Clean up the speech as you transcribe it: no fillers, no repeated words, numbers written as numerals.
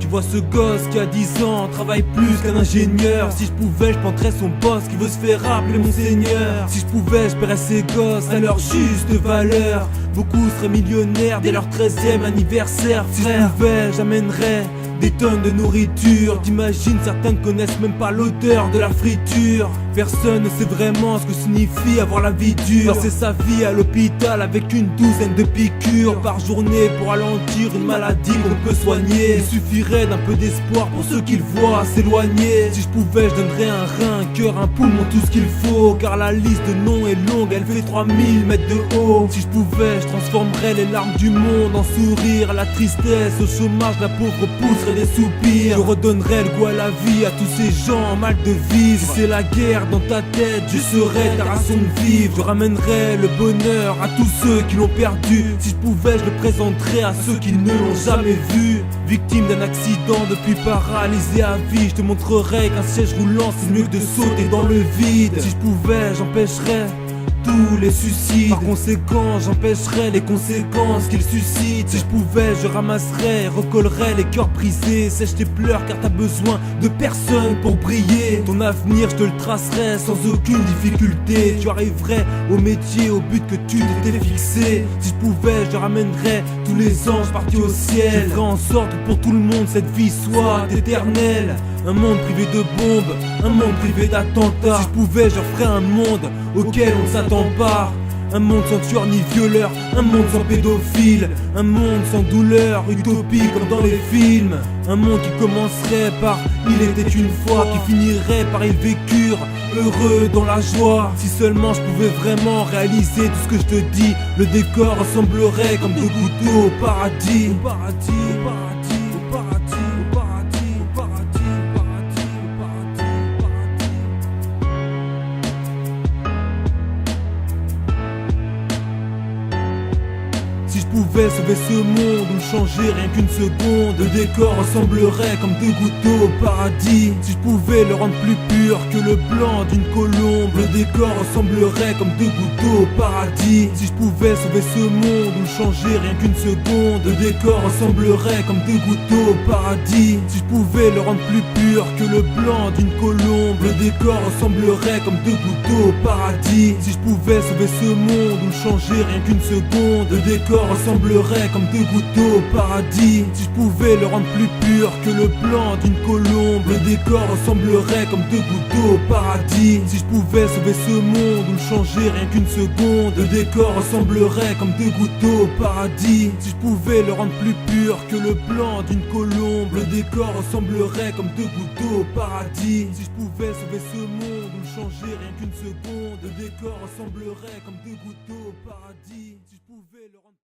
vois ce gosse qui a 10 ans travaille plus qu'un ingénieur. Si je pouvais, je planterais son poste qui veut se faire appeler mon seigneur. Si je pouvais, je paierais ces gosses à leur juste valeur. Beaucoup seraient millionnaires dès leur 13e anniversaire. Si je pouvais, j'amènerais des tonnes de nourriture. T'imagines, certains ne connaissent même pas l'odeur de la friture. Personne ne sait vraiment ce que signifie avoir la vie dure. Passer sa vie à l'hôpital avec une douzaine de piqûres par journée pour ralentir une maladie qu'on peut soigner. Il suffirait d'un peu d'espoir pour ceux qui le voient s'éloigner. Si je pouvais, je donnerais un rein, un cœur, un poumon, tout ce qu'il faut. Car la liste de noms est longue, elle fait 3000 mètres de haut. Si je pouvais, je transformerais les larmes du monde en sourire. La tristesse, au chômage, la pauvre pousserait des soupirs. Je redonnerais le goût à la vie à tous ces gens en mal de vivre. Si c'est la guerre dans ta tête, je serais ta raison de vivre. Je ramènerais le bonheur à tous ceux qui l'ont perdu. Si je pouvais, je le présenterais à ceux qui ne l'ont jamais vu. Victime d'un accident, depuis paralysé à vie, je te montrerais qu'un siège roulant c'est mieux que de sauter dans le vide. Si je pouvais, j'empêcherais tous les suicides. Par conséquent, j'empêcherais les conséquences qu'ils suscitent. Si je pouvais, je ramasserais, recollerais les cœurs brisés. Sèche tes pleurs car t'as besoin de personne pour briller. Ton avenir, je te le tracerais sans aucune difficulté. Tu arriverais au métier, au but que tu t'étais fixé. Si je pouvais, je ramènerais tous les anges partis au ciel. Je ferais en sorte que pour tout le monde cette vie soit éternelle. Un monde privé de bombes, un monde privé d'attentats. Si je pouvais, je ferais un monde auquel on ne s'attend pas. Un monde sans tueur ni violeur, un monde sans pédophile. Un monde sans douleur, utopie comme dans les films. Un monde qui commencerait par il était une fois, qui finirait par ils vécurent heureux dans la joie. Si seulement je pouvais vraiment réaliser tout ce que je te dis, le décor ressemblerait comme deux couteaux au paradis. Au paradis, au paradis, au paradis, au paradis, au paradis, au paradis, au paradis, au paradis. Si je pouvais sauver ce monde ou le changer rien qu'une seconde, le décor ressemblerait comme deux gouttes au paradis. Si je pouvais le rendre plus pur que le blanc d'une colombe, le décor ressemblerait comme deux gouttes au paradis. Si je pouvais sauver ce monde ou le changer rien qu'une seconde, le décor ressemblerait comme deux gouttes au paradis. Si je pouvais le rendre plus pur que le blanc d'une colombe, le décor ressemblerait comme deux gouttes au paradis. Si je pouvais sauver ce monde ou le changer rien qu'une seconde, le décor ressemblerait comme deux gouttes au paradis. Si je pouvais le rendre plus pur que le blanc d'une colombe, le décor ressemblerait comme deux gouttes au paradis. Si je pouvais sauver ce monde ou le changer rien qu'une seconde, le décor ressemblerait comme deux gouttes au paradis. Si je pouvais le rendre plus pur que le blanc d'une colombe, le décor ressemblerait comme deux gouttes au paradis. Si je pouvais sauver ce monde ou le changer rien qu'une seconde, le décor ressemblerait comme deux gouttes au paradis. Si je pouvais le rendre